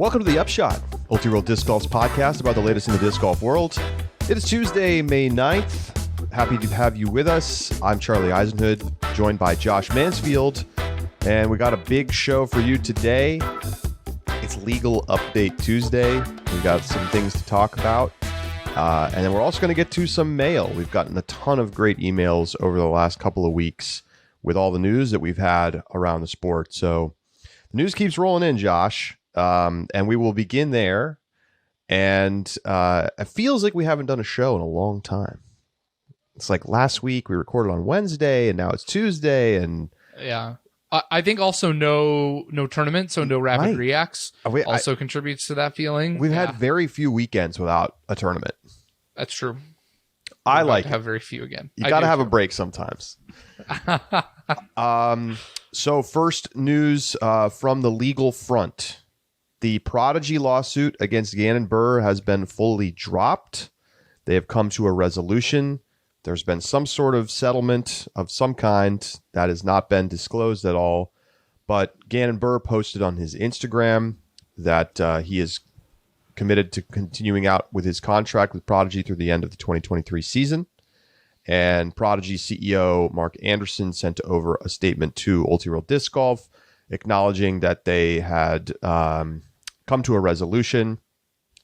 Welcome to the Upshot, Multi-World Disc Golf's podcast about the latest in the disc golf world. It is Tuesday, May 9th. Happy to have you with us. I'm Charlie Eisenhood, joined by Josh Mansfield, and we got a big show for you today. It's Legal Update Tuesday. We got some things to talk about, and then we're also going to get to some mail. We've gotten a ton of great emails over the last couple of weeks with all the news that we've had around the sport. So the news keeps rolling in, Josh. And we will begin there. And it feels like we haven't done a show in a long time. It's like last week we recorded on Wednesday, and now it's Tuesday. And yeah, I think also no tournament, so no rapid reacts also contributes to that feeling. We've had very few weekends without a tournament. That's true. I like to have very few again. You got to have a break sometimes. So first news from the legal front. The Prodigy lawsuit against Gannon Buhr has been fully dropped. They have come to a resolution. There's been some sort of settlement of some kind that has not been disclosed at all. But Gannon Buhr posted on his Instagram that he is committed to continuing out with his contract with Prodigy through the end of the 2023 season. And Prodigy CEO Mark Anderson sent over a statement to Multi-World Disc Golf acknowledging that they had come to a resolution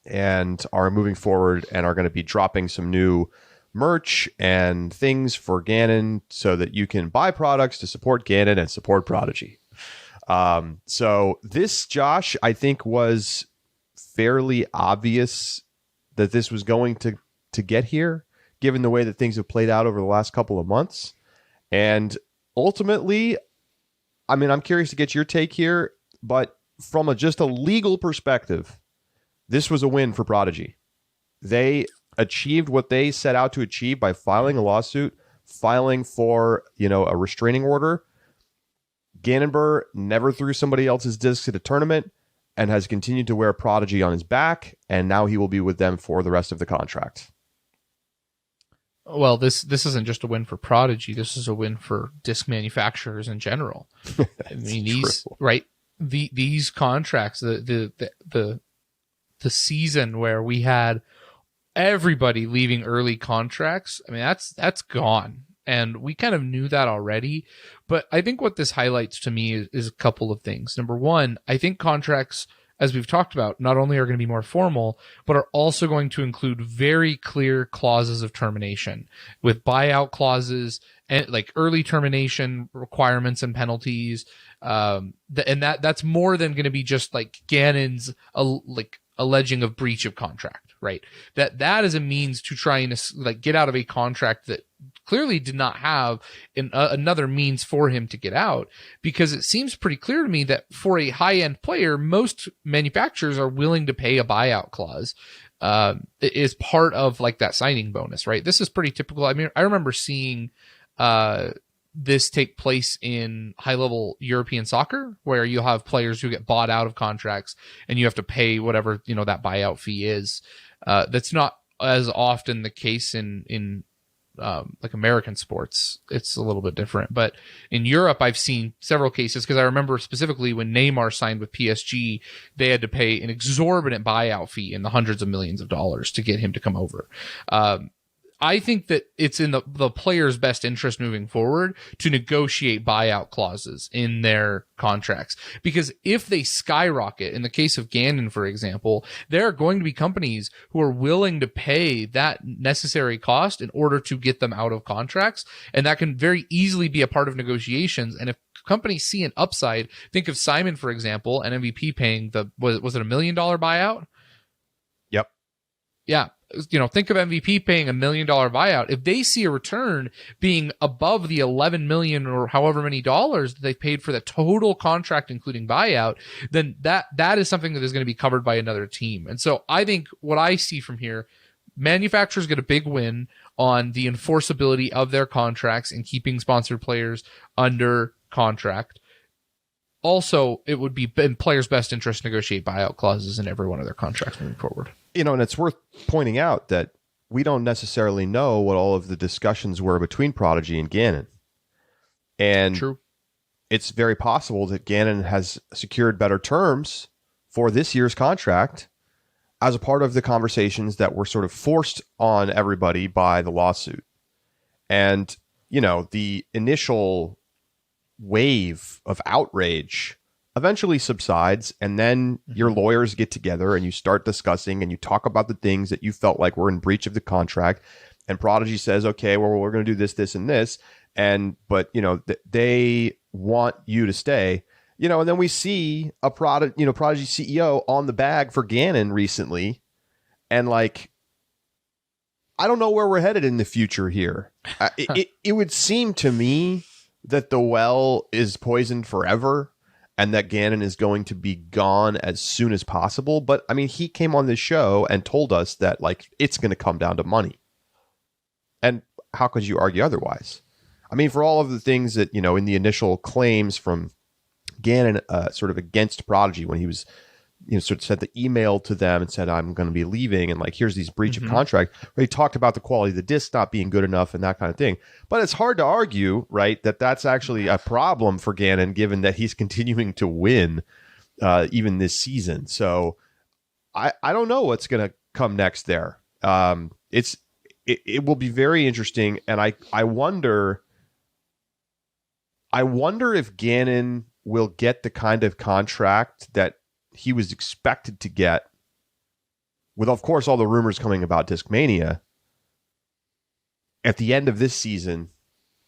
and are moving forward and are going to be dropping some new merch and things for Gannon so that you can buy products to support Gannon and support Prodigy. So this, Josh, I think was fairly obvious that this was going to get here, given the way that things have played out over the last couple of months. And ultimately, I mean, I'm curious to get your take here, but from just a legal perspective, this was a win for Prodigy. They achieved what they set out to achieve by filing a lawsuit, filing for, a restraining order. Gannon Buhr never threw somebody else's discs at a tournament and has continued to wear Prodigy on his back, and now he will be with them for the rest of the contract. Well, this isn't just a win for Prodigy. This is a win for disc manufacturers in general. I mean, these contracts, the season where we had everybody leaving early contracts, I mean, that's gone. And we kind of knew that already. But I think what this highlights to me is a couple of things. Number one, I think contracts, as we've talked about, not only are going to be more formal, but are also going to include very clear clauses of termination with buyout clauses and like early termination requirements and penalties. And that's more than going to be just like Gannon's alleging of breach of contract, right? That is a means to try and get out of a contract that clearly did not have another means for him to get out, because it seems pretty clear to me that for a high-end player, most manufacturers are willing to pay a buyout clause is part of like that signing bonus, right? This is pretty typical. I mean, I remember seeing this take place in high-level European soccer, where you'll have players who get bought out of contracts and you have to pay whatever, that buyout fee is. That's not as often the case in like American sports. It's a little bit different. But in Europe, I've seen several cases, because I remember specifically when Neymar signed with PSG, they had to pay an exorbitant buyout fee in the hundreds of millions of dollars to get him to come over. I think that it's in the player's best interest moving forward to negotiate buyout clauses in their contracts, because if they skyrocket, in the case of Gannon, for example, there are going to be companies who are willing to pay that necessary cost in order to get them out of contracts. And that can very easily be a part of negotiations. And if companies see an upside, think of Simon, for example, and MVP paying was it $1 million buyout? Yep. Yeah. Think of MVP paying $1 million buyout. If they see a return being above the 11 million or however many dollars that they paid for the total contract, including buyout, then that is something that is going to be covered by another team. And so I think what I see from here, manufacturers get a big win on the enforceability of their contracts and keeping sponsored players under contract. Also, it would be in players' best interest to negotiate buyout clauses in every one of their contracts moving forward. And it's worth pointing out that we don't necessarily know what all of the discussions were between Prodigy and Gannon. And True. It's very possible that Gannon has secured better terms for this year's contract as a part of the conversations that were sort of forced on everybody by the lawsuit. And, the initial wave of outrage eventually subsides, and then your lawyers get together and you start discussing and you talk about the things that you felt like were in breach of the contract. And Prodigy says, okay, well, we're going to do this, this, and this. But they want you to stay, and then we see a Prodigy CEO on the bag for Gannon recently. And I don't know where we're headed in the future here. It would seem to me that the well is poisoned forever and that Gannon is going to be gone as soon as possible. But I mean, he came on this show and told us that it's going to come down to money. And how could you argue otherwise? I mean, for all of the things that, in the initial claims from Gannon sort of against Prodigy when he was, sort of sent the email to them and said, I'm going to be leaving. And here's these breach of contract where he talked about the quality of the disc not being good enough and that kind of thing. But it's hard to argue, right, that that's actually a problem for Gannon, given that he's continuing to win even this season. So I don't know what's going to come next there. It will be very interesting. And I wonder if Gannon will get the kind of contract that he was expected to get, with, of course, all the rumors coming about Discmania at the end of this season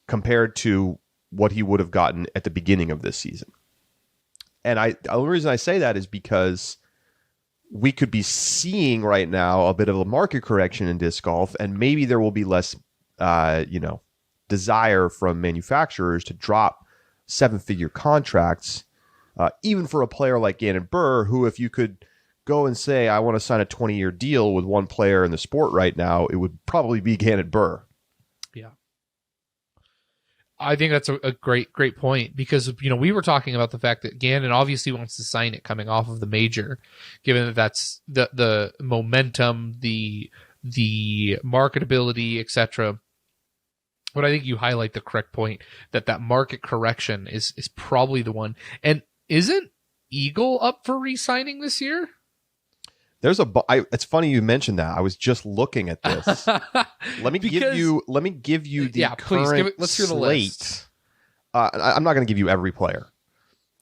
compared to what he would have gotten at the beginning of this season. And the only reason I say that is because we could be seeing right now a bit of a market correction in disc golf, and maybe there will be less, desire from manufacturers to drop 7-figure contracts, even for a player like Gannon Buhr, who, if you could go and say, I want to sign a 20-year deal with one player in the sport right now, it would probably be Gannon Buhr. Yeah. I think that's a great point, because, we were talking about the fact that Gannon obviously wants to sign it coming off of the major, given that that's the momentum, the marketability, etc. But I think you highlight the correct point that market correction is probably the one. And isn't Eagle up for re-signing this year? It's funny you mentioned that. I was just looking at this. Let me give you the current let's hear the slate. list. I'm not going to give you every player,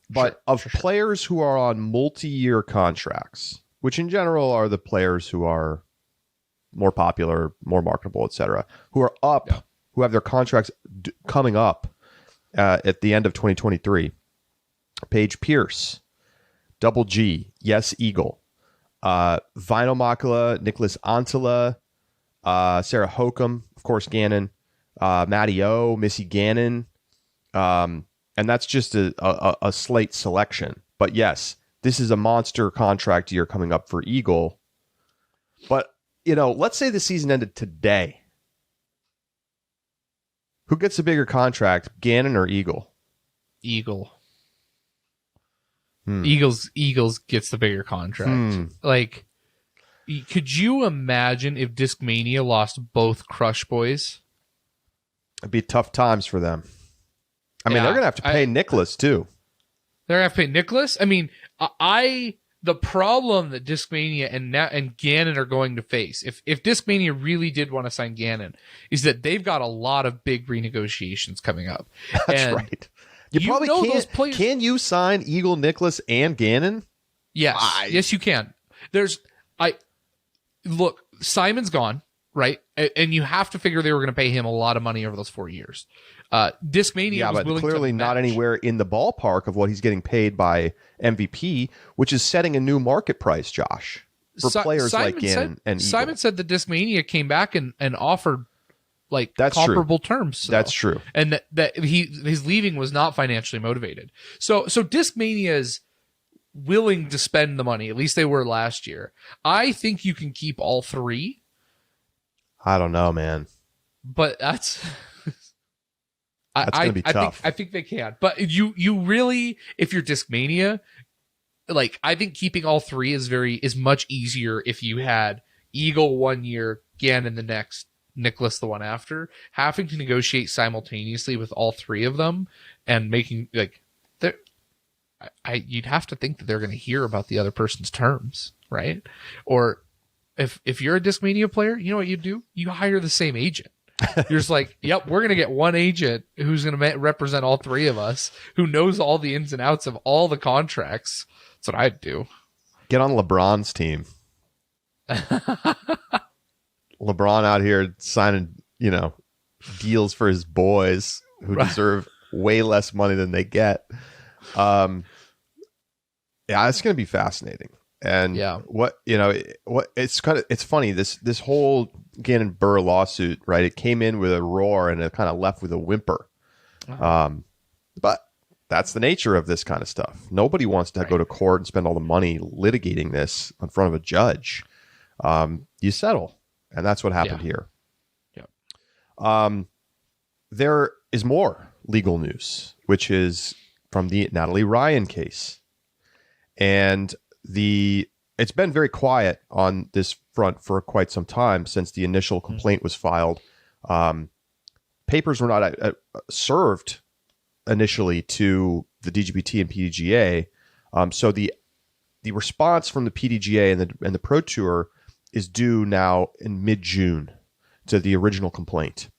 but Sure. Players who are on multi-year contracts, which in general are the players who are more popular, more marketable, etc., who are up. Yeah. Who have their contracts coming up at the end of 2023. Paige Pierce, Double G, Yes Eagle, Vinyl Makula, Nicholas Antela, Sarah Hokum, of course, Gannon, Matty O, Missy Gannon. And that's just a slate selection. But yes, this is a monster contract year coming up for Eagle. But, let's say the season ended today. Who gets a bigger contract, Gannon or Eagle? Eagle. Eagles gets the bigger contract. Could you imagine if Discmania lost both Crush Boys? It'd be tough times for them. I mean, they're going to have to pay Nicholas, too. They're going to have to pay Nicholas? I mean, the problem that Discmania and Gannon are going to face, if Discmania really did want to sign Gannon, is that they've got a lot of big renegotiations coming up. That's right. You probably can't. Those players, can you sign Eagle, Nicholas, and Gannon? Yes. Yes, you can. Look, Simon's gone, right? And you have to figure they were going to pay him a lot of money over those 4 years. Discmania was willing clearly to not anywhere in the ballpark of what he's getting paid by MVP, which is setting a new market price, Josh, for players like Gannon and Eagle. Simon said that Discmania came back and offered that's comparable true. terms. So. That's true. And that his leaving was not financially motivated. So Discmania is willing to spend the money. At least they were last year. I think you can keep all three. I don't know, man. But that's going to be tough. I think they can. But you really, if you're Discmania, I think keeping all three is much easier if you had Eagle 1 year, Gannon the next, Nicholas the one after. Having to negotiate simultaneously with all three of them and making you'd have to think that they're going to hear about the other person's terms, right? Or if you're a Discmania player, you know what you do? You hire the same agent. You're just like, yep, we're going to get one agent who's going to represent all three of us, who knows all the ins and outs of all the contracts. That's what I'd do. Get on LeBron's team. LeBron out here signing, deals for his boys who deserve way less money than they get. Yeah, it's going to be fascinating. And it's funny, this whole Gannon Buhr lawsuit, right? It came in with a roar and it kind of left with a whimper. But that's the nature of this kind of stuff. Nobody wants to go to court and spend all the money litigating this in front of a judge. You settle, and that's what happened here. There is more legal news, which is from the Natalie Ryan case. And it's been very quiet on this front for quite some time since the initial complaint was filed. Papers were not served initially to the DGPT and PDGA. So the response from the PDGA and the Pro Tour is due now in mid-June to the original complaint.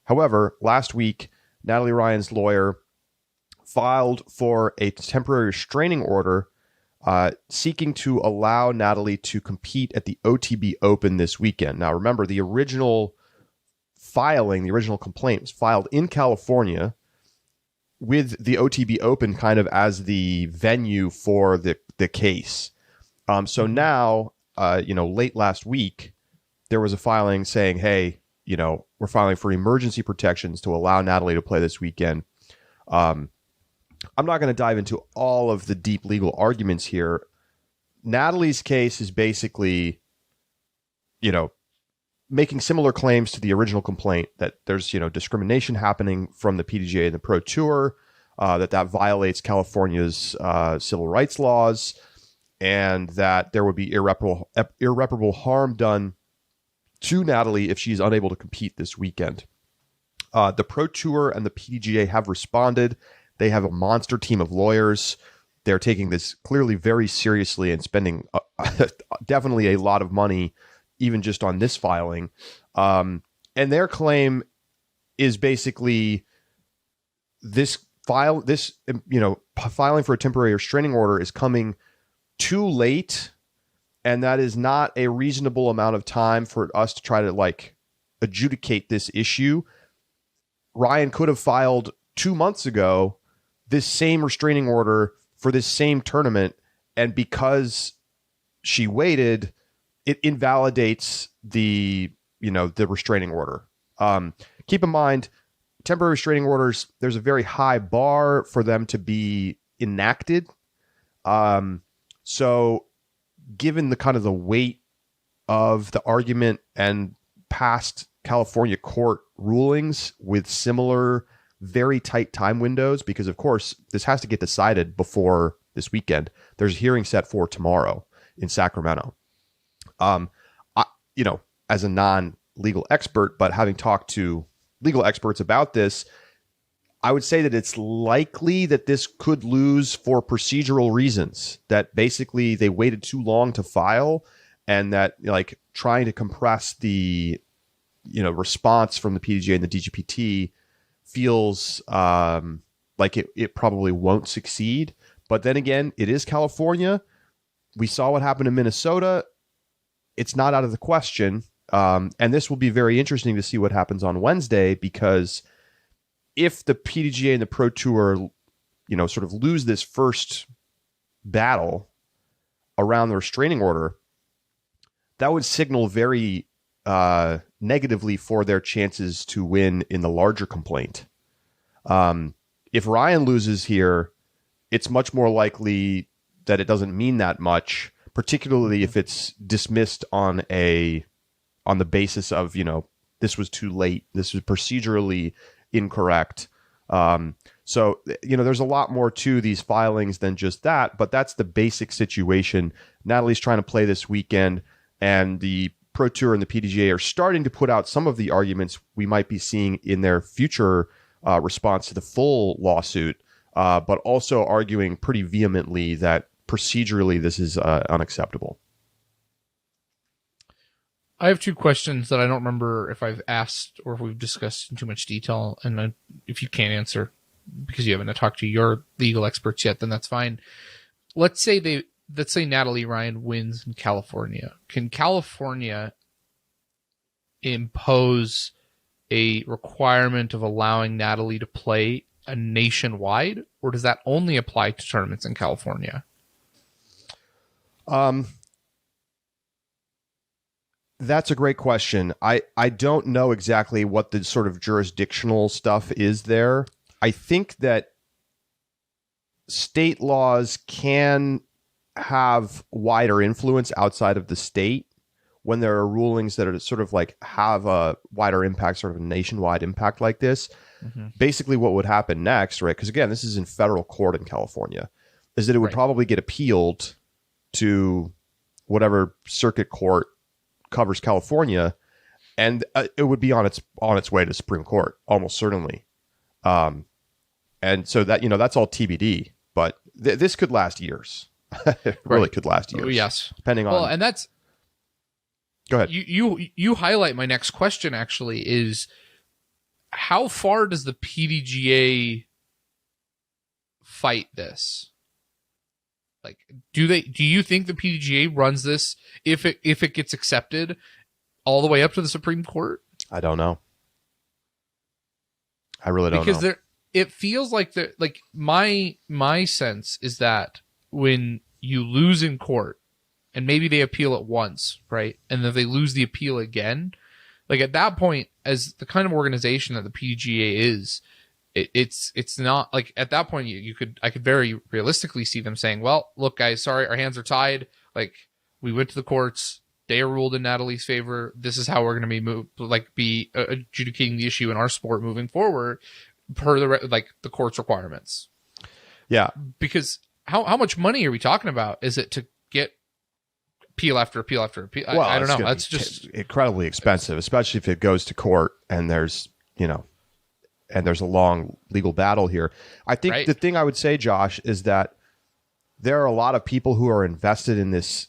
However, last week, Natalie Ryan's lawyer filed for a temporary restraining order seeking to allow Natalie to compete at the OTB Open this weekend. Now, remember, the original complaint was filed in California with the OTB Open kind of as the venue for the case. So now, late last week, there was a filing saying, hey, we're filing for emergency protections to allow Natalie to play this weekend. I'm not going to dive into all of the deep legal arguments here. Natalie's case is basically, making similar claims to the original complaint that there's, discrimination happening from the PDGA and the Pro Tour, that violates California's civil rights laws, and that there would be irreparable harm done to Natalie if she's unable to compete this weekend. The Pro Tour and the PDGA have responded. They have a monster team of lawyers. They're taking this clearly very seriously and spending definitely a lot of money, even just on this filing. And their claim is basically filing for a temporary restraining order is coming too late, and that is not a reasonable amount of time for us to try to adjudicate this issue. Ryan could have filed 2 months ago this same restraining order for this same tournament, and because she waited, it invalidates the restraining order. Keep in mind, temporary restraining orders, there's a very high bar for them to be enacted. So given the kind of the weight of the argument and past California court rulings with similar very tight time windows, because of course this has to get decided before this weekend. There's a hearing set for tomorrow in Sacramento. As a non-legal expert, but having talked to legal experts about this, I would say that it's likely that this could lose for procedural reasons, that basically they waited too long to file, and that trying to compress the response from the PDGA and the DGPT feels like it probably won't succeed. But then again, it is California. We saw what happened in Minnesota. It's not out of the question. And this will be very interesting to see what happens on Wednesday, because if the PDGA and the Pro Tour, sort of lose this first battle around the restraining order, that would signal very negatively for their chances to win in the larger complaint. If Ryan loses here, it's much more likely that it doesn't mean that much, particularly if it's dismissed on the basis of, this was too late, this was procedurally incorrect. So, there's a lot more to these filings than just that, but that's the basic situation. Natalie's trying to play this weekend, and the Pro Tour and the PDGA are starting to put out some of the arguments we might be seeing in their future response to the full lawsuit. but also arguing pretty vehemently that procedurally this is unacceptable. I have 2 questions that I don't remember if I've asked or if we've discussed in too much detail. And if you can't answer because you haven't talked to your legal experts yet, then that's fine. Let's say Natalie Ryan wins in California. Can California impose a requirement of allowing Natalie to play a nationwide, or does that only apply to tournaments in California? That's a great question. I don't know exactly what the sort of jurisdictional stuff is there. I think that state laws can have wider influence outside of the state when there are rulings that are sort of like have a wider impact, sort of a nationwide impact like this. Mm-hmm. Basically what would happen next, right? Because again, this is in federal court in California, is that it would probably get appealed to whatever circuit court covers California, and it would be on its way to Supreme Court almost certainly. And so that, that's all TBD, but this could last years. It really could last years. Oh, yes. Depending on. Well, and that's. Go ahead. You highlight my next question. Actually, is how far does the PDGA fight this? Like, do you think the PDGA runs this if it gets accepted all the way up to the Supreme Court? I don't know. I really don't know. Because it feels like my sense is that when you lose in court and maybe they appeal it once, right? And then they lose the appeal again, like at that point, as the kind of organization that the PDGA is, it's not like at that point I could very realistically see them saying, well, look guys, sorry, our hands are tied. Like we went to the courts, they ruled in Natalie's favor. This is how we're going to be adjudicating the issue in our sport moving forward per the court's requirements. Yeah. Because how much money are we talking about? Is it to get appeal after appeal after appeal? Well, I don't know. That's just incredibly expensive, especially if it goes to court and there's a long legal battle here. I think the thing I would say, Josh, is that there are a lot of people who are invested in this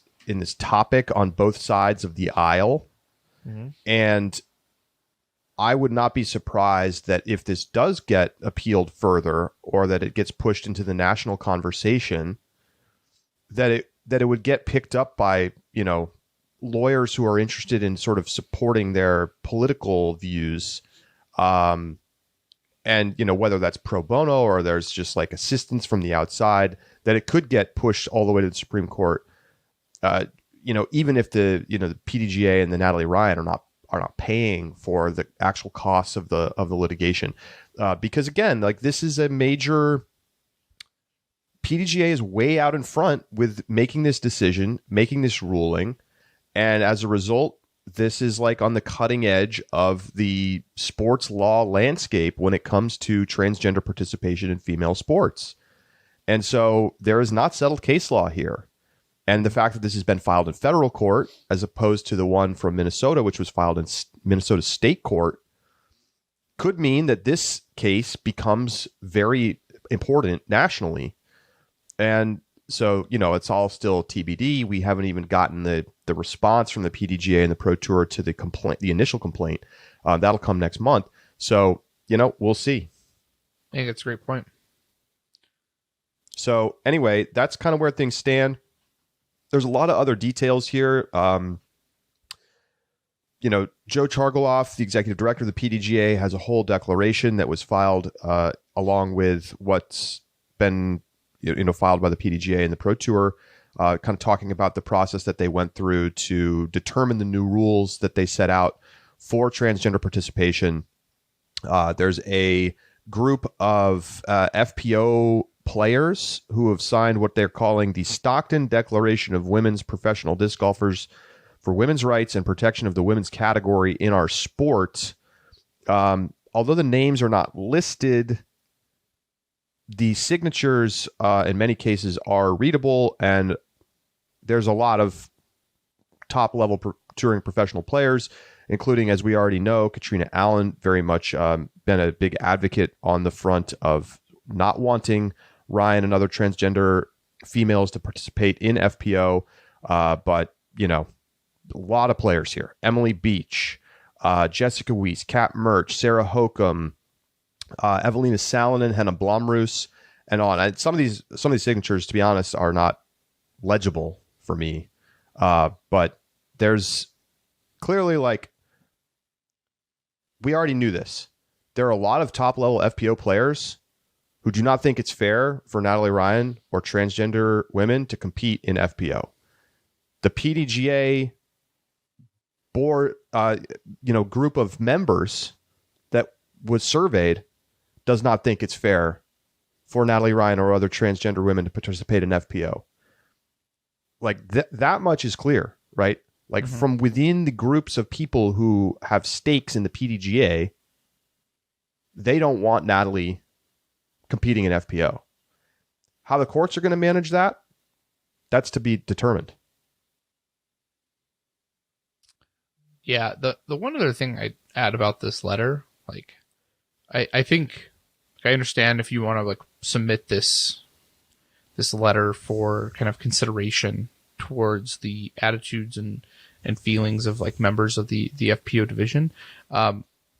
topic on both sides of the aisle. Mm-hmm. And I would not be surprised that if this does get appealed further or that it gets pushed into the national conversation, that it would get picked up by, lawyers who are interested in sort of supporting their political views. And, whether that's pro bono or there's just like assistance from the outside, that it could get pushed all the way to the Supreme Court. Even if the PDGA and the Natalie Ryan are not paying for the actual costs of the litigation, because again, like this is a major. PDGA is way out in front with making this decision, making this ruling, and as a result, this is like on the cutting edge of the sports law landscape when it comes to transgender participation in female sports. And so there is not settled case law here. And the fact that this has been filed in federal court as opposed to the one from Minnesota, which was filed in Minnesota state court, could mean that this case becomes very important nationally. And so, it's all still TBD. We haven't even gotten the response from the PDGA and the Pro Tour to the initial complaint. That'll come next month. So, we'll see. I think that's a great point. So anyway, that's kind of where things stand. There's a lot of other details here. Joe Chargoloff, the executive director of the PDGA, has a whole declaration that was filed along with what's been filed by the PDGA and the Pro Tour, kind of talking about the process that they went through to determine the new rules that they set out for transgender participation. There's a group of FPO players who have signed what they're calling the Stockton Declaration of Women's Professional Disc Golfers for Women's Rights and Protection of the Women's Category in Our Sport. Although the names are not listed, the signatures in many cases are readable, and there's a lot of top-level touring professional players, including, as we already know, Katrina Allen, very much been a big advocate on the front of not wanting Ryan and other transgender females to participate in FPO. But, a lot of players here. Emily Beach, Jessica Weiss, Kat Murch, Sarah Hokum, Evelina Salonen, Henna Blomroos, and on. Some of these signatures, to be honest, are not legible for me. But there's clearly, we already knew this. There are a lot of top-level FPO players who do not think it's fair for Natalie Ryan or transgender women to compete in FPO. The PDGA board, group of members that was surveyed does not think it's fair for Natalie Ryan or other transgender women to participate in FPO. That much is clear, right? From within the groups of people who have stakes in the PDGA, they don't want Natalie competing in FPO. How the courts are going to manage that, that's to be determined. Yeah, the one other thing I'd add about this letter, I think I understand if you want to submit this letter for kind of consideration towards the attitudes and feelings of members of the FPO division.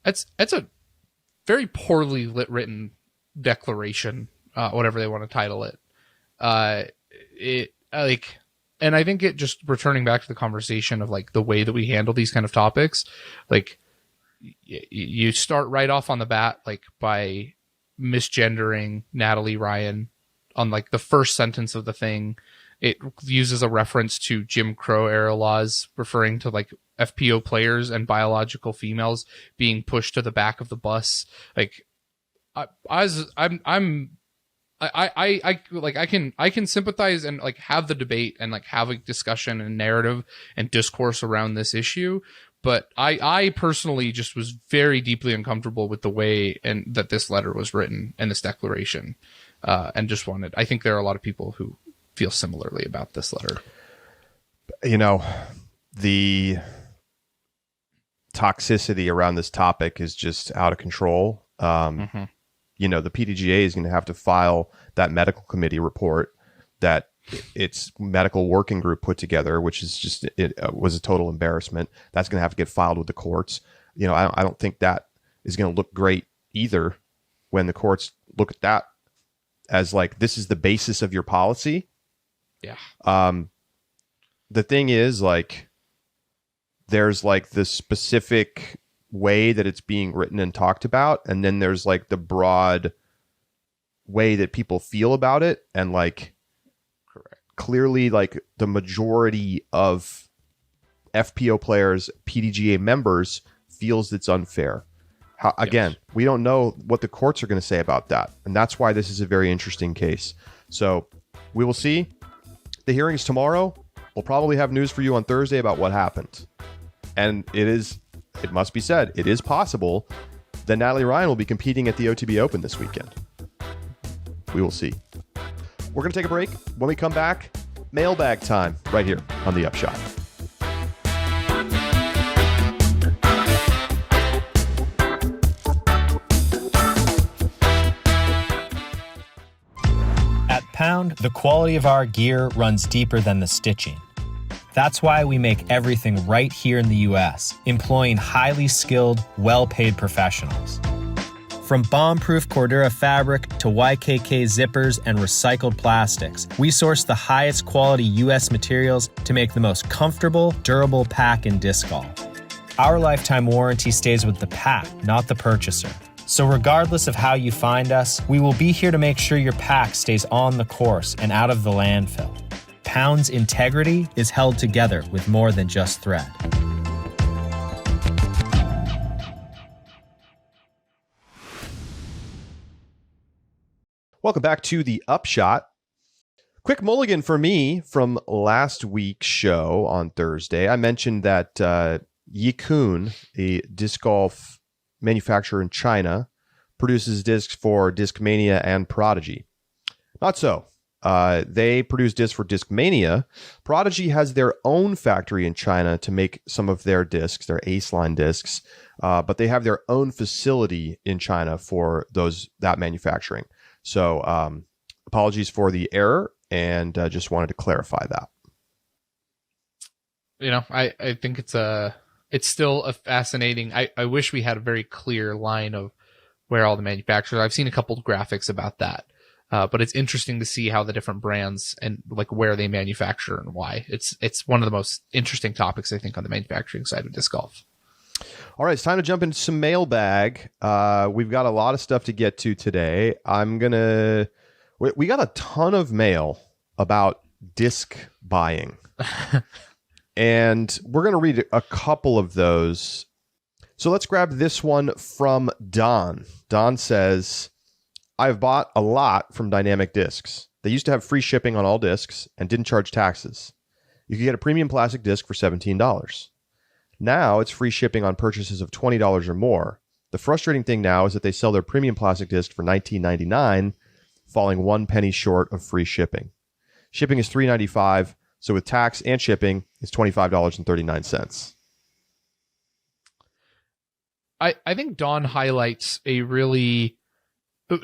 It's a very poorly written declaration, whatever they want to title it. And I think it just returning back to the conversation of the way that we handle these kind of topics, you start right off on the bat, by misgendering Natalie Ryan on the first sentence of the thing. It uses a reference to Jim Crow era laws referring to FPO players and biological females being pushed to the back of the bus. I can sympathize and have the debate and have a discussion and narrative and discourse around this issue. But I personally just was very deeply uncomfortable with the way and that this letter was written and this declaration, and just I think there are a lot of people who feel similarly about this letter. The toxicity around this topic is just out of control. The PDGA is going to have to file that medical committee report that its medical working group put together, which is was a total embarrassment. That's going to have to get filed with the courts. I don't think that is going to look great either when the courts look at that as this is the basis of your policy. Yeah. The thing is there's the specific way that it's being written and talked about, and then there's the broad way that people feel about it, and correct. Clearly the majority of FPO players, PDGA members, feels it's unfair. Again, we don't know what the courts are going to say about that, and that's why this is a very interesting case. So we will see. The hearing's tomorrow. We'll probably have news for you on Thursday about what happened, and it must be said, it is possible that Natalie Ryan will be competing at the OTB Open this weekend. We will see. We're going to take a break. When we come back, mailbag time right here on The Upshot. At Pound, the quality of our gear runs deeper than the stitching. That's why we make everything right here in the U.S., employing highly skilled, well-paid professionals. From bomb-proof Cordura fabric to YKK zippers and recycled plastics, we source the highest quality U.S. materials to make the most comfortable, durable pack in disc golf. Our lifetime warranty stays with the pack, not the purchaser. So regardless of how you find us, we will be here to make sure your pack stays on the course and out of the landfill. Pound's integrity is held together with more than just thread. Welcome back to The Upshot. Quick mulligan for me from last week's show on Thursday. I mentioned that Yikun, a disc golf manufacturer in China, produces discs for Discmania and Prodigy. Not so. They produce discs for Discmania. Prodigy has their own factory in China to make some of their discs, their Ace line discs, but they have their own facility in China for that manufacturing. So apologies for the error, and just wanted to clarify that. I think it's still a fascinating. I wish we had a very clear line of where all the manufacturers. I've seen a couple of graphics about that. But it's interesting to see how the different brands and like where they manufacture and why. It's one of the most interesting topics, I think, on the manufacturing side of disc golf. All right, it's time to jump into some mailbag. We've got a lot of stuff to get to today. We got a ton of mail about disc buying. And we're going to read a couple of those. So let's grab this one from Don. Don says, I've bought a lot from Dynamic Discs. They used to have free shipping on all discs and didn't charge taxes. You could get a premium plastic disc for $17. Now it's free shipping on purchases of $20 or more. The frustrating thing now is that they sell their premium plastic disc for $19.99, falling 1 penny short of free shipping. Shipping is $3.95, so with tax and shipping, it's $25.39. I think Don highlights a really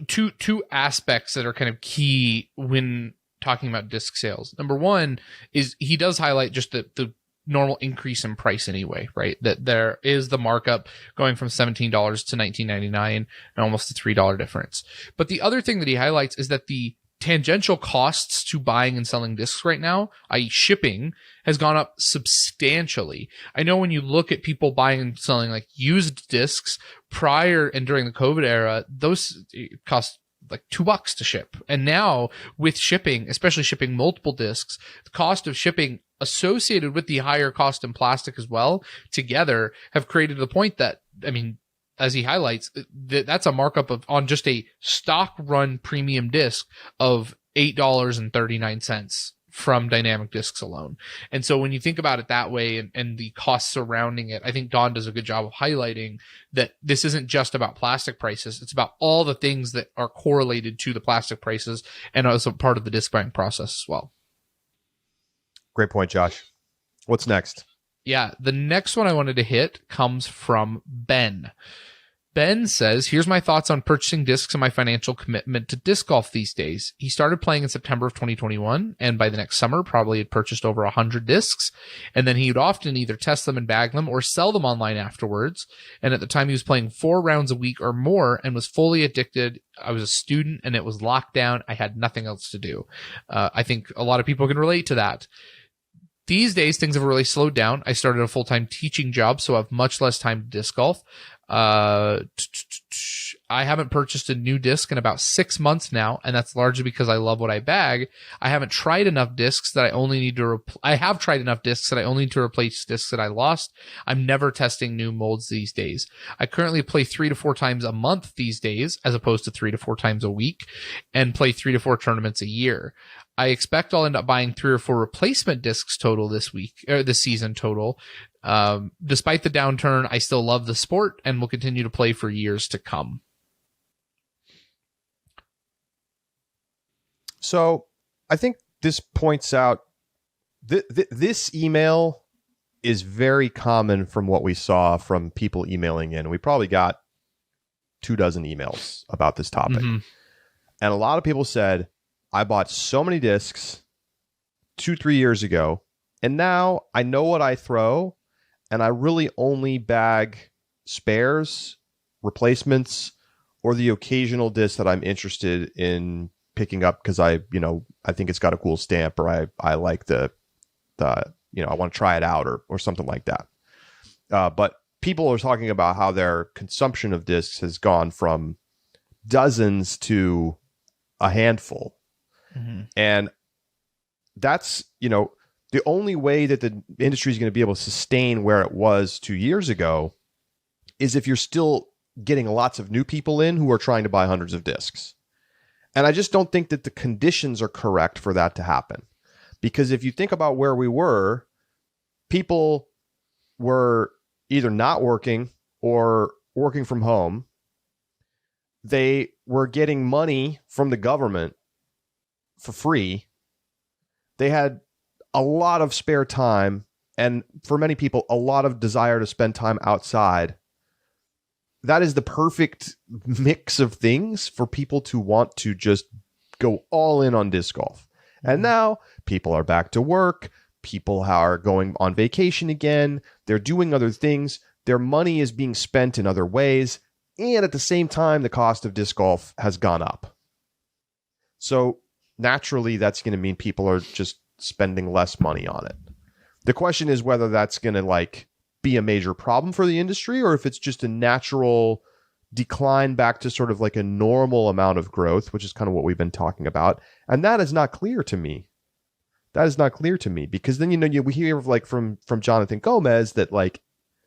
two aspects that are kind of key when talking about disc sales. Number one is he does highlight just the normal increase in price anyway, right? That there is the markup going from $17 to $19.99 and almost a $3 difference. But the other thing that he highlights is that the tangential costs to buying and selling discs right now, i.e. shipping, has gone up substantially. I know when you look at people buying and selling like used discs prior and during the COVID era, those cost like $2 to ship. And now with shipping, especially shipping multiple discs, the cost of shipping associated with the higher cost in plastic as well together have created the point that, I mean, as he highlights, that's a markup on just a stock run premium disc of $8.39 from Dynamic Discs alone. And so when you think about it that way and the costs surrounding it, I think Don does a good job of highlighting that this isn't just about plastic prices. It's about all the things that are correlated to the plastic prices and as a part of the disc buying process as well. Great point, Josh. What's next? Yeah, the next one I wanted to hit comes from Ben. Ben says, here's my thoughts on purchasing discs and my financial commitment to disc golf these days. He started playing in September of 2021, and by the next summer, probably had purchased over 100 discs. And then he would often either test them and bag them or sell them online afterwards. And at the time, he was playing 4 rounds a week or more and was fully addicted. I was a student and it was locked down. I had nothing else to do. I think a lot of people can relate to that. These days, things have really slowed down. I started a full-time teaching job, so I have much less time to disc golf. I haven't purchased a new disc in about 6 months now, and that's largely because I love what I bag. I haven't tried enough discs that I only need to I have tried enough discs that I only need to replace discs that I lost. I'm never testing new molds these days. I currently play 3 to 4 times a month these days, as opposed to 3 to 4 times a week, and play 3 to 4 tournaments a year. I expect I'll end up buying 3 or 4 replacement discs total this season total. Despite the downturn, I still love the sport and will continue to play for years to come. So I think this points out this email is very common from what we saw from people emailing in. We probably got 24 emails about this topic. Mm-hmm. And a lot of people said, I bought so many discs 2-3 years ago, and now I know what I throw, and I really only bag spares, replacements, or the occasional disc that I'm interested in picking up because I think it's got a cool stamp, or I like I want to try it out or something like that. But people are talking about how their consumption of discs has gone from dozens to a handful. Mm-hmm. And that's, the only way that the industry is going to be able to sustain where it was 2 years ago is if you're still getting lots of new people in who are trying to buy hundreds of discs. And I just don't think that the conditions are correct for that to happen. Because if you think about where we were, people were either not working or working from home. They were getting money from the government for free. They had a lot of spare time, and for many people, a lot of desire to spend time outside. that is the perfect mix of things for people to want to just go all in on disc golf. And now people are back to work. People are going on vacation again. They're doing other things. Their money is being spent in other ways. And at the same time, the cost of disc golf has gone up. So naturally, that's going to mean people are just spending less money on it. The question is whether that's going to like be a major problem for the industry, or if it's just a natural decline back to sort of like a normal amount of growth, which is kind of what we've been talking about. And that is not clear to me. That is not clear to me, because then, we hear like from Jonathan Jomez that like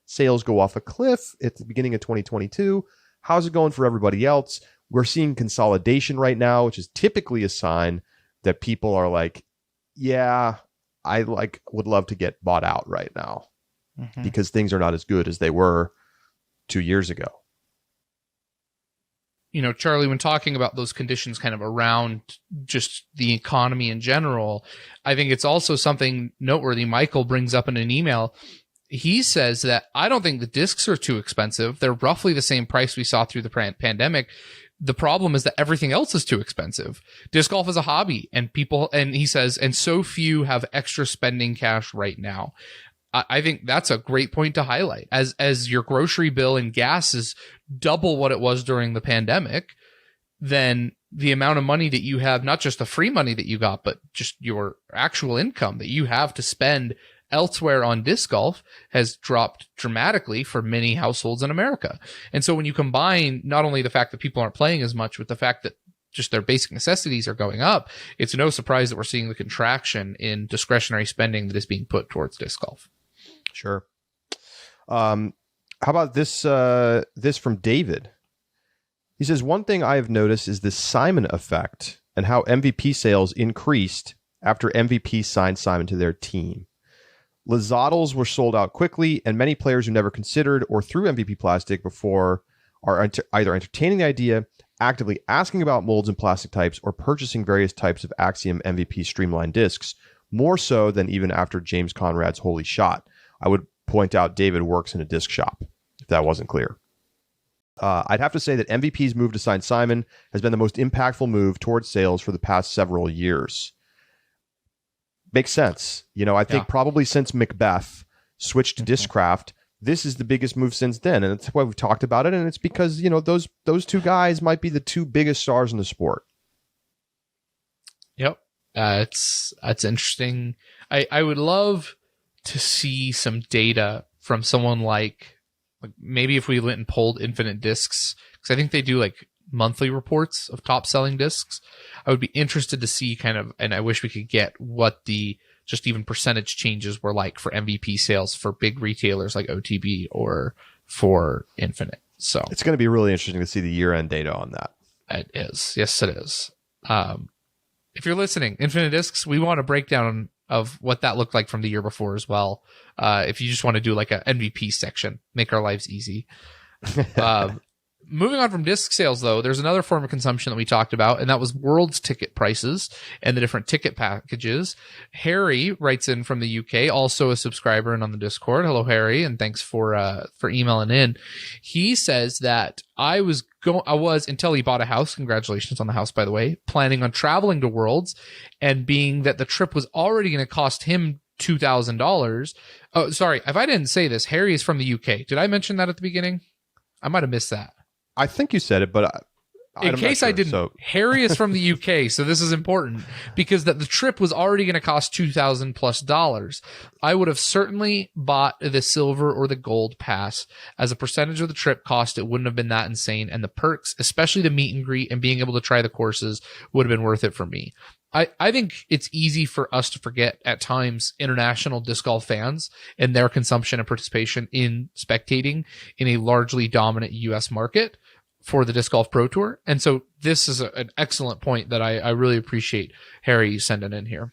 sales go off a cliff at the beginning of 2022. How's it going for everybody else? We're seeing consolidation right now, which is typically a sign that people are like, yeah, I like would love to get bought out right now because things are not as good as they were 2 years ago. Charlie, when talking about those conditions kind of around just the economy in general, I think it's also something noteworthy. Michael brings up in an email. He says that I don't think the discs are too expensive. They're roughly the same price we saw through the pandemic. The problem is that everything else is too expensive. Disc golf is a hobby, and he says, and so few have extra spending cash right now. I think that's a great point to highlight. As your grocery bill and gas is double what it was during the pandemic, then the amount of money that you have, not just the free money that you got, but just your actual income that you have to spend elsewhere on disc golf has dropped dramatically for many households in America. And so when you combine not only the fact that people aren't playing as much with the fact that just their basic necessities are going up, it's no surprise that we're seeing the contraction in discretionary spending that is being put towards disc golf. Sure. How about this from David? He says, one thing I have noticed is the Simon effect and how MVP sales increased after MVP signed Simon to their team. Lizottles were sold out quickly, and many players who never considered or threw MVP plastic before are either entertaining the idea, actively asking about molds and plastic types, or purchasing various types of Axiom MVP streamlined discs, more so than even after James Conrad's Holy Shot. I would point out David works in a disc shop, if that wasn't clear. I'd have to say that MVP's move to sign Simon has been the most impactful move towards sales for the past several years. Makes sense. I think probably since Macbeth switched to Discraft, this is the biggest move since then. And that's why we've talked about it. And it's because, those two guys might be the two biggest stars in the sport. Yep. That's interesting. I would love to see some data from someone like maybe if we went and polled Infinite Discs, because I think they do like monthly reports of top selling discs. I would be interested to see kind of, and I wish we could get what the just even percentage changes were like for MVP sales for big retailers like OTB or for Infinite. So it's going to be really interesting to see the year-end data on that. It is. Yes, it is. If you're listening, Infinite Discs, we want a breakdown of what that looked like from the year before as well. If you just want to do like a MVP section, make our lives easy. Moving on from disc sales, though, there's another form of consumption that we talked about, and that was World's ticket prices and the different ticket packages. Harry writes in from the UK, also a subscriber and on the Discord. Hello, Harry, and thanks for emailing in. He says that I was until he bought a house. Congratulations on the house, by the way. Planning on traveling to Worlds, and being that the trip was already going to cost him $2,000. Oh, sorry, if I didn't say this, Harry is from the UK. Did I mention that at the beginning? I might have missed that. I think you said it, but in case I didn't, Harry is from the UK, so this is important because the trip was already going to cost $2,000+. I would have certainly bought the silver or the gold pass. As a percentage of the trip cost, it wouldn't have been that insane, and the perks, especially the meet and greet and being able to try the courses, would have been worth it for me. I think it's easy for us to forget at times international disc golf fans and their consumption and participation in spectating in a largely dominant U.S. market for the Disc Golf Pro Tour. And so this is an excellent point that I really appreciate Harry sending in here.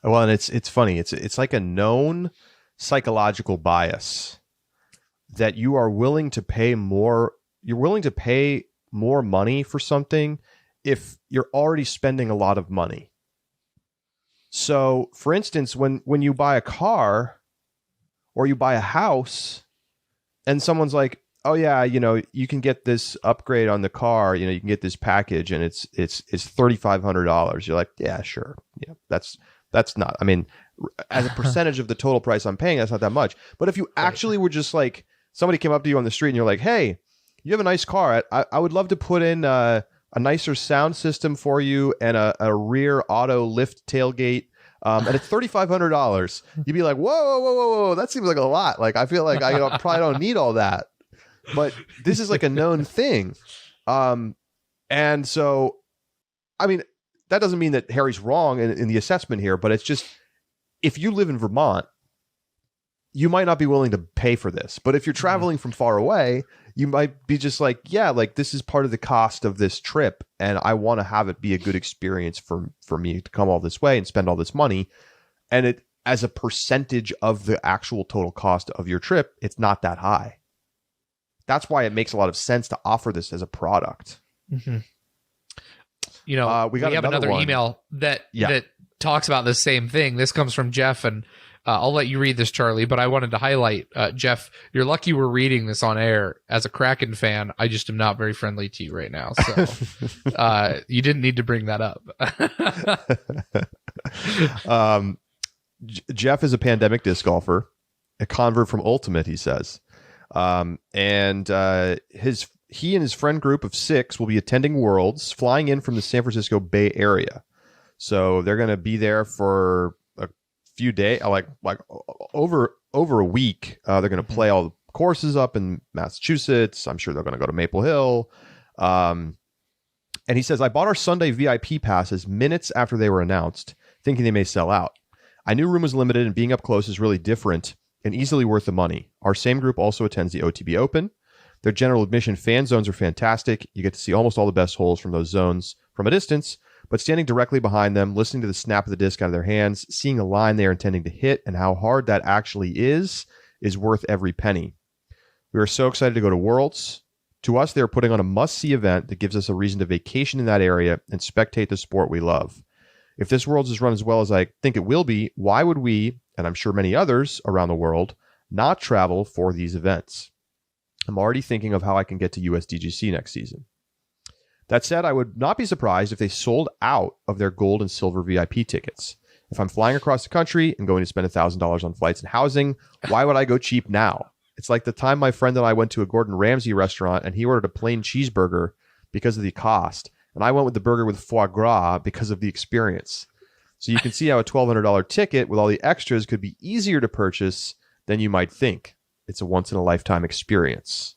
Well, and it's funny. It's like a known psychological bias that you are willing to pay more. You're willing to pay more money for something if you're already spending a lot of money. So, for instance, when you buy a car or you buy a house and someone's like, oh yeah, you can get this upgrade on the car. You can get this package, and it's $3,500. You're like, yeah, sure. Yeah, that's not. I mean, as a percentage of the total price I'm paying, that's not that much. But if you actually were just like, somebody came up to you on the street and you're like, hey, you have a nice car. I would love to put in a nicer sound system for you and a rear auto lift tailgate. And it's $3,500. You'd be like, whoa, that seems like a lot. Like, I feel like I probably don't need all that. But this is like a known thing. And so, I mean, that doesn't mean that Harry's wrong in the assessment here, but it's just, if you live in Vermont, you might not be willing to pay for this. But if you're traveling from far away, you might be just like, yeah, like this is part of the cost of this trip, and I want to have it be a good experience for me to come all this way and spend all this money. And it, as a percentage of the actual total cost of your trip, it's not that high. That's why it makes a lot of sense to offer this as a product. Mm-hmm. We have another email that talks about the same thing. This comes from Jeff, and I'll let you read this, Charlie, but I wanted to highlight, Jeff, you're lucky we're reading this on air. As a Kraken fan, I just am not very friendly to you right now. So you didn't need to bring that up. Jeff is a pandemic disc golfer, a convert from Ultimate, he says. He and his friend group of 6 will be attending Worlds, flying in from the San Francisco Bay Area. So they're going to be there for a few days, like over a week. They're going to play all the courses up in Massachusetts. I'm sure they're going to go to Maple Hill. And he says, I bought our Sunday VIP passes minutes after they were announced, thinking they may sell out. I knew room was limited, and being up close is really different and easily worth the money. Our same group also attends the OTB Open. Their general admission fan zones are fantastic. You get to see almost all the best holes from those zones from a distance, but standing directly behind them, listening to the snap of the disc out of their hands, seeing a line they are intending to hit and how hard that actually is worth every penny. We are so excited to go to Worlds. To us, they are putting on a must-see event that gives us a reason to vacation in that area and spectate the sport we love. If this Worlds is run as well as I think it will be, why would we, and I'm sure many others around the world, not travel for these events? I'm already thinking of how I can get to USDGC next season. That said, I would not be surprised if they sold out of their gold and silver VIP tickets. If I'm flying across the country and going to spend $1,000 on flights and housing, why would I go cheap now? It's like the time my friend and I went to a Gordon Ramsay restaurant and he ordered a plain cheeseburger because of the cost, and I went with the burger with foie gras because of the experience. So you can see how a $1,200 ticket with all the extras could be easier to purchase than you might think. It's a once-in-a-lifetime experience.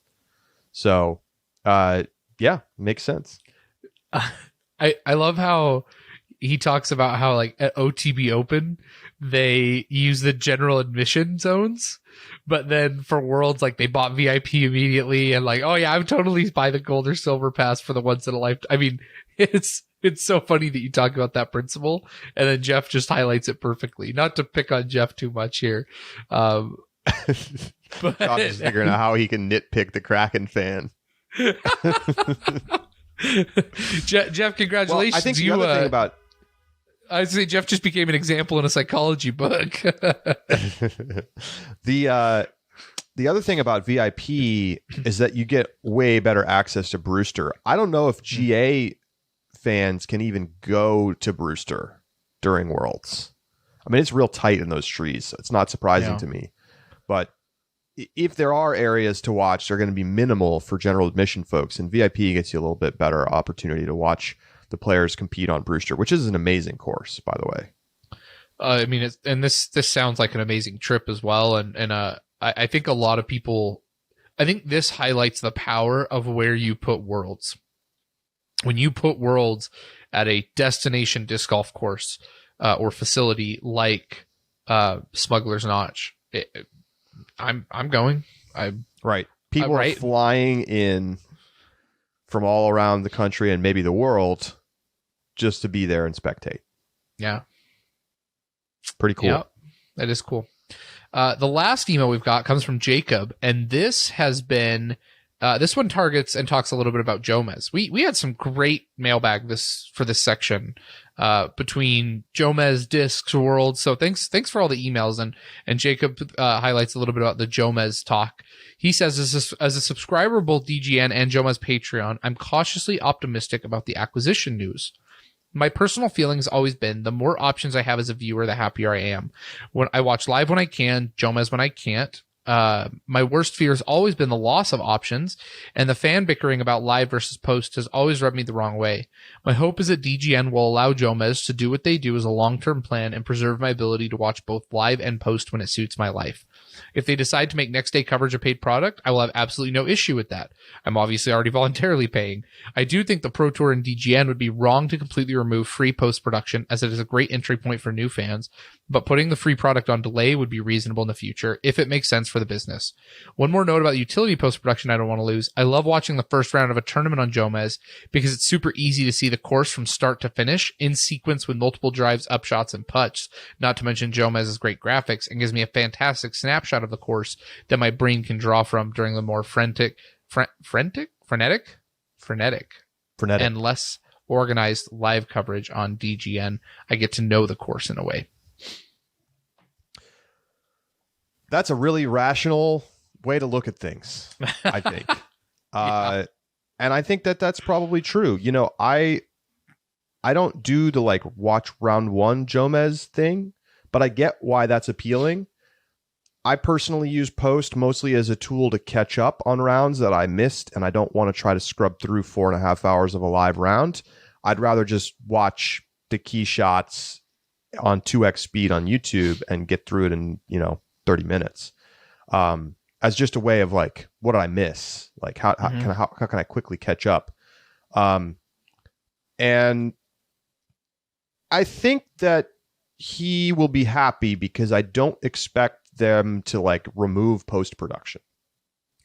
So, yeah, makes sense. I love how he talks about how, like, at OTB Open, they use the general admission zones, but then for Worlds, like, they bought VIP immediately, and like, oh yeah, I would totally buy the gold or silver pass for the once-in-a-lifetime. I mean, it's so funny that you talk about that principle, and then Jeff just highlights it perfectly. Not to pick on Jeff too much here. But Josh is figuring out how he can nitpick the Kraken fan. Jeff, congratulations. Well, I think the other thing about... I'd say Jeff just became an example in a psychology book. The other thing about VIP is that you get way better access to Brewster. I don't know if GA fans can even go to Brewster during Worlds. I mean, it's real tight in those trees, so it's not surprising to me. But if there are areas to watch, they're going to be minimal for general admission folks, and VIP gets you a little bit better opportunity to watch the players compete on Brewster, which is an amazing course, by the way. I mean, this sounds like an amazing trip as well, and I think a lot of people, I think this highlights the power of where you put Worlds. When you put Worlds at a destination disc golf course or facility like Smuggler's Notch, I'm going. Right. People are flying in from all around the country and maybe the world just to be there and spectate. Yeah. Pretty cool. Yeah, that is cool. The last email we've got comes from Jacob, and this has been this one targets and talks a little bit about Jomez. We had some great mailbag for this section between Jomez, Discs, World. So thanks for all the emails. And Jacob highlights a little bit about the Jomez talk. He says, as a subscriber of both DGN and Jomez Patreon, I'm cautiously optimistic about the acquisition news. My personal feeling has always been the more options I have as a viewer, the happier I am. When I watch live when I can, Jomez when I can't. My worst fear has always been the loss of options, and the fan bickering about live versus post has always rubbed me the wrong way. My hope is that DGN will allow Jomez to do what they do as a long-term plan and preserve my ability to watch both live and post when it suits my life. If they decide to make next day coverage a paid product, I will have absolutely no issue with that. I'm obviously already voluntarily paying. I do think the Pro Tour and DGN would be wrong to completely remove free post-production, as it is a great entry point for new fans, but putting the free product on delay would be reasonable in the future if it makes sense for the business. One more note about utility post-production I don't want to lose. I love watching the first round of a tournament on Jomez because it's super easy to see the course from start to finish in sequence with multiple drives, upshots, and putts, not to mention Jomez's great graphics, and gives me a fantastic snapshot of the course that my brain can draw from during the more frenetic and less organized live coverage on DGN. I get to know the course in a way. That's a really rational way to look at things, I think. Yeah. And I think that that's probably true. You know, I don't do the like watch round one Jomez thing, but I get why that's appealing. I personally use post mostly as a tool to catch up on rounds that I missed, and I don't want to try to scrub through 4.5 hours of a live round. I'd rather just watch the key shots on 2x speed on YouTube and get through it in, 30 minutes. As just a way of like, what did I miss? Like, how can I quickly catch up? And I think that he will be happy because I don't expect them to like remove post-production.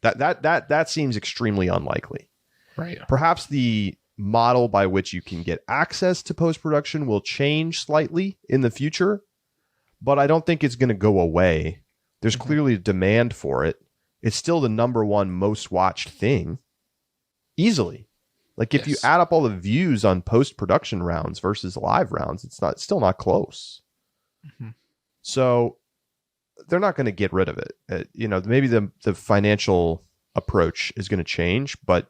That seems extremely unlikely. Right. Perhaps the model by which you can get access to post-production will change slightly in the future, but I don't think it's going to go away. There's clearly a demand for it. It's still the number one most watched thing. Easily. Like if you add up all the views on post-production rounds versus live rounds, it's still not close. Mm-hmm. So they're not going to get rid of it. Maybe the financial approach is going to change, but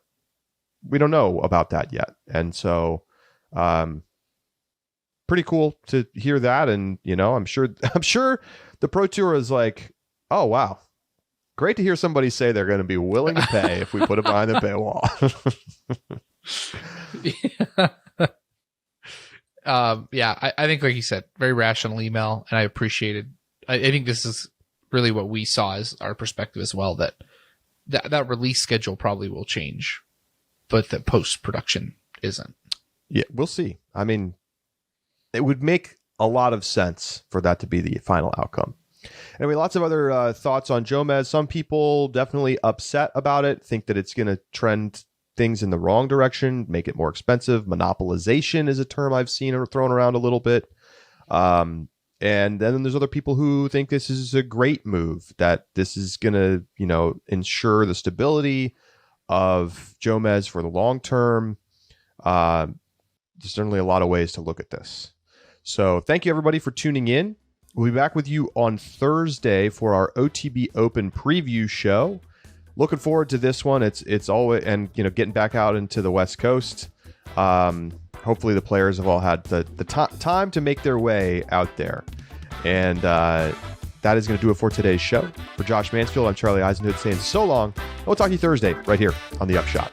we don't know about that yet. And so, pretty cool to hear that. And, I'm sure the Pro Tour is like, oh, wow. Great to hear somebody say they're going to be willing to pay if we put it behind the paywall. I think, like you said, very rational email, and I appreciated. I think this is really what we saw as our perspective as well, that release schedule probably will change, but that post-production isn't. Yeah, we'll see. I mean, it would make a lot of sense for that to be the final outcome. Anyway, lots of other thoughts on Jomez. Some people definitely upset about it, think that it's going to trend things in the wrong direction, make it more expensive. Monopolization is a term I've seen thrown around a little bit. And then there's other people who think this is a great move, that this is going to, ensure the stability of Jomez for the long term. There's certainly a lot of ways to look at this. So thank you, everybody, for tuning in. We'll be back with you on Thursday for our OTB Open preview show. Looking forward to this one. It's always, and getting back out into the West Coast. Hopefully the players have all had the time to make their way out there. And that is going to do it for today's show. For Josh Mansfield, I'm Charlie Eisenhood saying so long. We'll talk to you Thursday right here on The Upshot.